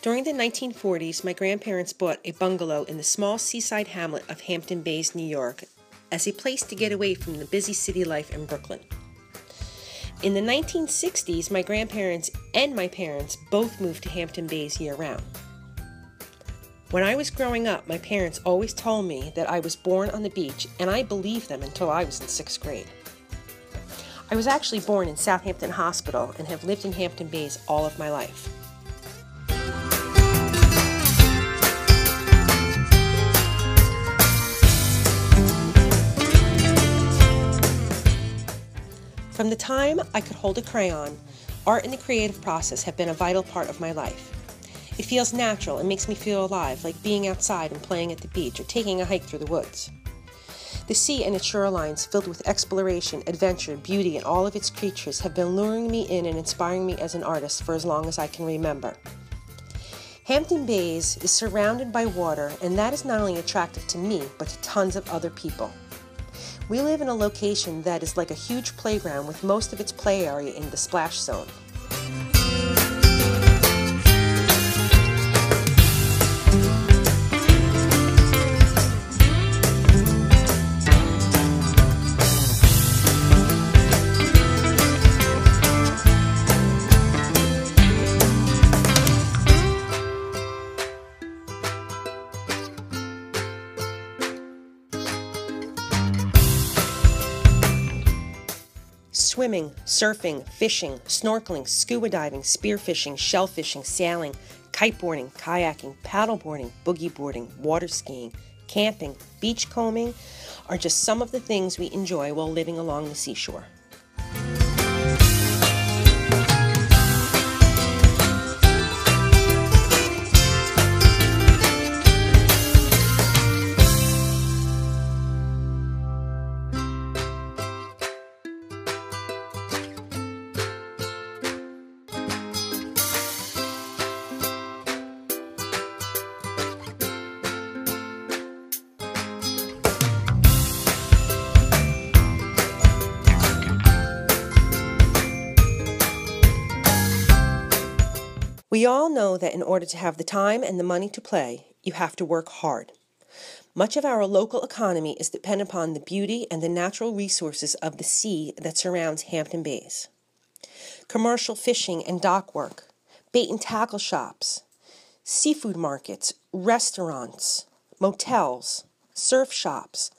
During the 1940s, my grandparents bought a bungalow in the small seaside hamlet of Hampton Bays, New York, as a place to get away from the busy city life in Brooklyn. In the 1960s, my grandparents and my parents both moved to Hampton Bays year-round. When I was growing up, my parents always told me that I was born on the beach, and I believed them until I was in 6th grade. I was actually born in Southampton Hospital and have lived in Hampton Bays all of my life. From the time I could hold a crayon, art and the creative process have been a vital part of my life. It feels natural and makes me feel alive, like being outside and playing at the beach or taking a hike through the woods. The sea and its shorelines, filled with exploration, adventure, beauty, and all of its creatures, have been luring me in and inspiring me as an artist for as long as I can remember. Hampton Bays is surrounded by water, and that is not only attractive to me, but to tons of other people. We live in a location that is like a huge playground with most of its play area in the splash zone. Swimming, surfing, fishing, snorkeling, scuba diving, spearfishing, shellfishing, sailing, kiteboarding, kayaking, paddleboarding, boogie boarding, water skiing, camping, beachcombing are just some of the things we enjoy while living along the seashore. We all know that in order to have the time and the money to play, you have to work hard. Much of our local economy is dependent upon the beauty and the natural resources of the sea that surrounds Hampton Bays. Commercial fishing and dock work, bait and tackle shops, seafood markets, restaurants, motels, surf shops,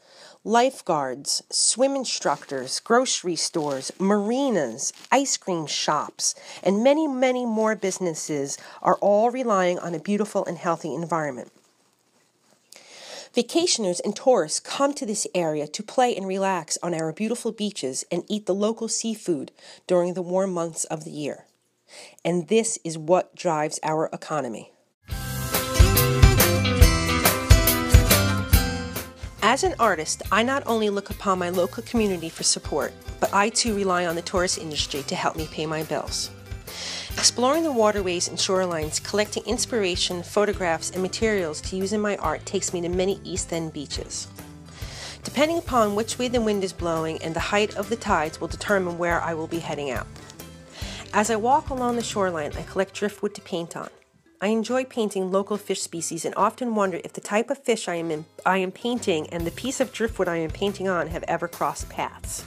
lifeguards, swim instructors, grocery stores, marinas, ice cream shops, and many, many more businesses are all relying on a beautiful and healthy environment. Vacationers and tourists come to this area to play and relax on our beautiful beaches and eat the local seafood during the warm months of the year. And this is what drives our economy. As an artist, I not only look upon my local community for support, but I too rely on the tourist industry to help me pay my bills. Exploring the waterways and shorelines, collecting inspiration, photographs, and materials to use in my art takes me to many East End beaches. Depending upon which way the wind is blowing and the height of the tides will determine where I will be heading out. As I walk along the shoreline, I collect driftwood to paint on. I enjoy painting local fish species and often wonder if the type of fish I am painting and the piece of driftwood I am painting on have ever crossed paths.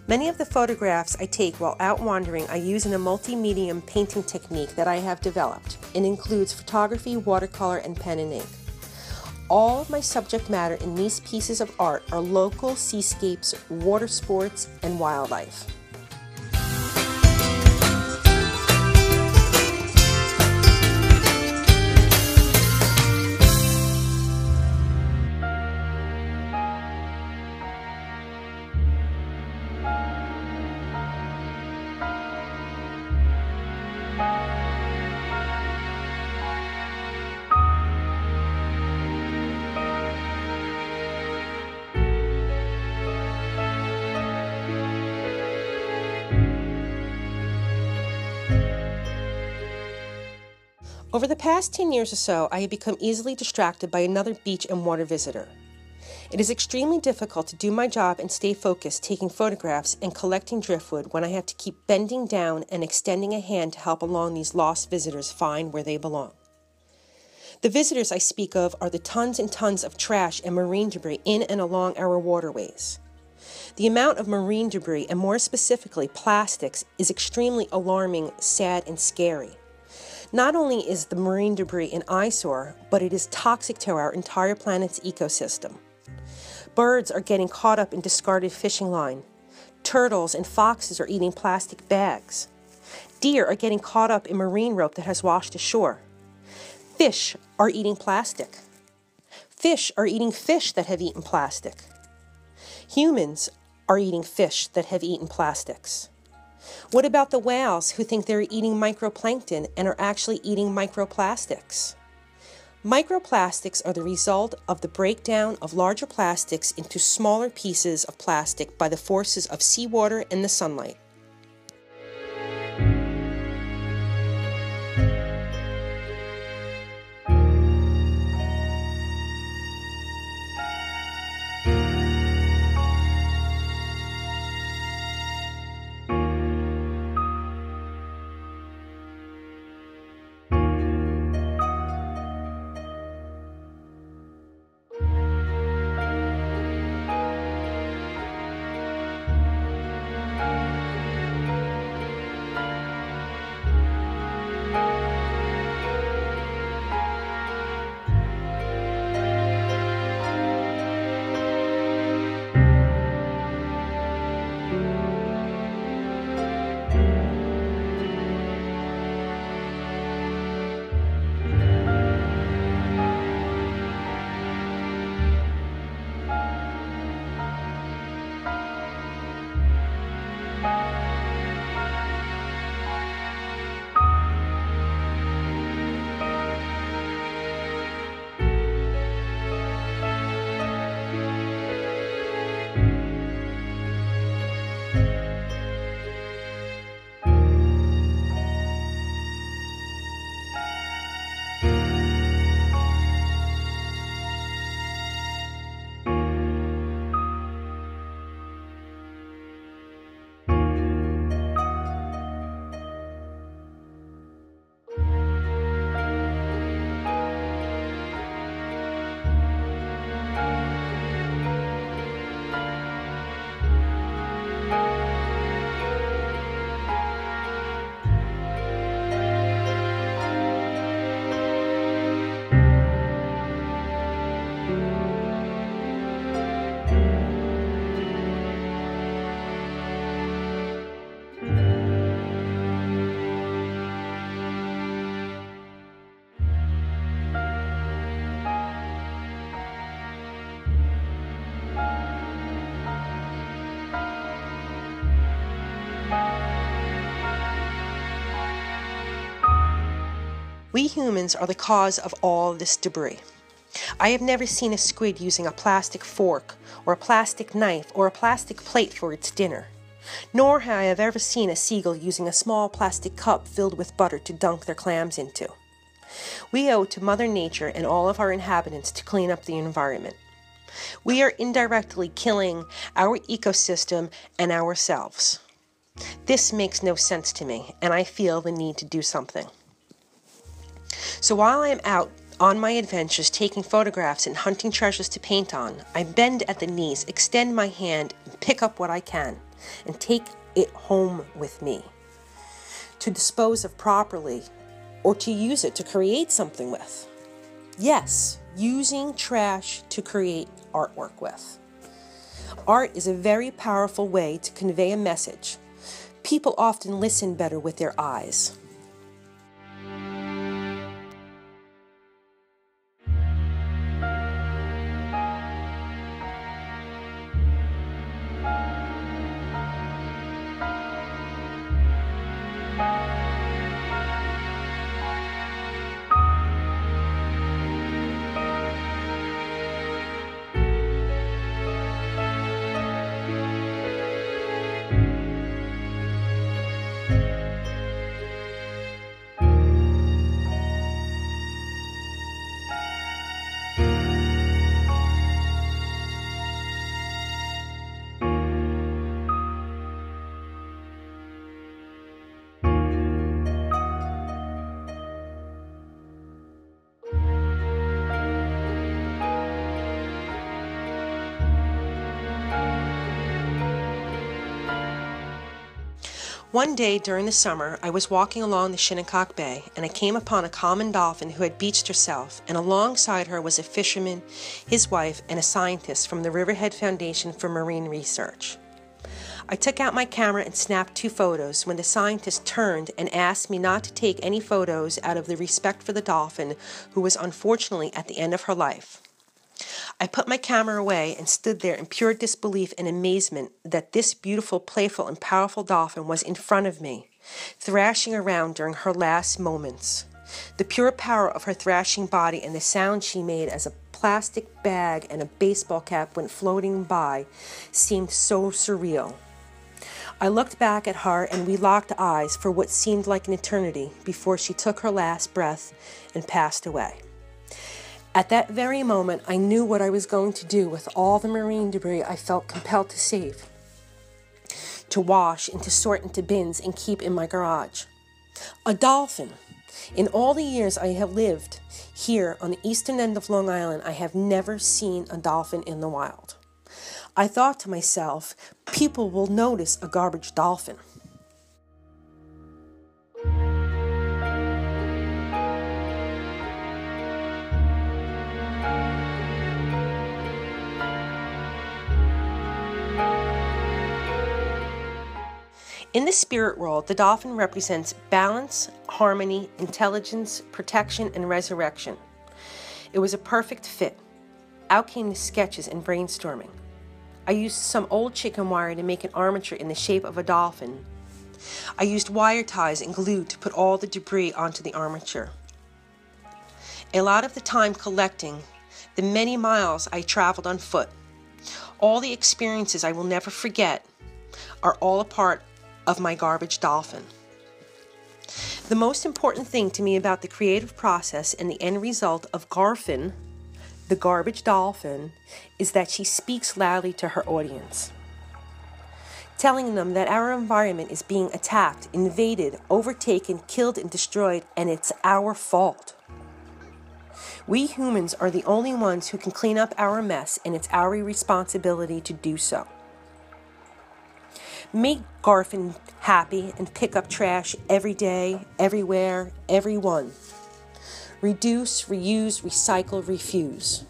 Many of the photographs I take while out wandering I use in a multi-medium painting technique that I have developed. It includes photography, watercolor, and pen and ink. All of my subject matter in these pieces of art are local seascapes, water sports, and wildlife. Over the past 10 years or so, I have become easily distracted by another beach and water visitor. It is extremely difficult to do my job and stay focused taking photographs and collecting driftwood when I have to keep bending down and extending a hand to help along these lost visitors find where they belong. The visitors I speak of are the tons and tons of trash and marine debris in and along our waterways. The amount of marine debris, and more specifically plastics, is extremely alarming, sad, and scary. Not only is the marine debris an eyesore, but it is toxic to our entire planet's ecosystem. Birds are getting caught up in discarded fishing line. Turtles and foxes are eating plastic bags. Deer are getting caught up in marine rope that has washed ashore. Fish are eating plastic. Fish are eating fish that have eaten plastic. Humans are eating fish that have eaten plastics. What about the whales who think they're eating microplankton and are actually eating microplastics? Microplastics are the result of the breakdown of larger plastics into smaller pieces of plastic by the forces of seawater and the sunlight. We humans are the cause of all this debris. I have never seen a squid using a plastic fork, or a plastic knife, or a plastic plate for its dinner. Nor have I ever seen a seagull using a small plastic cup filled with butter to dunk their clams into. We owe to Mother Nature and all of our inhabitants to clean up the environment. We are indirectly killing our ecosystem and ourselves. This makes no sense to me, and I feel the need to do something. So while I am out on my adventures taking photographs and hunting treasures to paint on, I bend at the knees, extend my hand, and pick up what I can, and take it home with me to dispose of properly, or to use it to create something with. Yes, using trash to create artwork with. Art is a very powerful way to convey a message. People often listen better with their eyes. One day during the summer, I was walking along the Shinnecock Bay, and I came upon a common dolphin who had beached herself, and alongside her was a fisherman, his wife, and a scientist from the Riverhead Foundation for Marine Research. I took out my camera and snapped 2 photos when the scientist turned and asked me not to take any photos out of the respect for the dolphin, who was unfortunately at the end of her life. I put my camera away and stood there in pure disbelief and amazement that this beautiful, playful, and powerful dolphin was in front of me, thrashing around during her last moments. The pure power of her thrashing body and the sound she made as a plastic bag and a baseball cap went floating by seemed so surreal. I looked back at her and we locked eyes for what seemed like an eternity before she took her last breath and passed away. At that very moment, I knew what I was going to do with all the marine debris I felt compelled to save, to wash and to sort into bins and keep in my garage. A dolphin! In all the years I have lived here on the eastern end of Long Island, I have never seen a dolphin in the wild. I thought to myself, people will notice a garbage dolphin. In the spirit world, the dolphin represents balance, harmony, intelligence, protection, and resurrection. It was a perfect fit. Out came the sketches and brainstorming. I used some old chicken wire to make an armature in the shape of a dolphin. I used wire ties and glue to put all the debris onto the armature. A lot of the time collecting, the many miles I traveled on foot, all the experiences I will never forget, are all a part of my garbage dolphin. The most important thing to me about the creative process and the end result of Garphin, the garbage dolphin, is that she speaks loudly to her audience, telling them that our environment is being attacked, invaded, overtaken, killed, and destroyed, and it's our fault. We humans are the only ones who can clean up our mess, and it's our responsibility to do so. Make Garphin happy and pick up trash every day, everywhere, everyone. Reduce, reuse, recycle, refuse.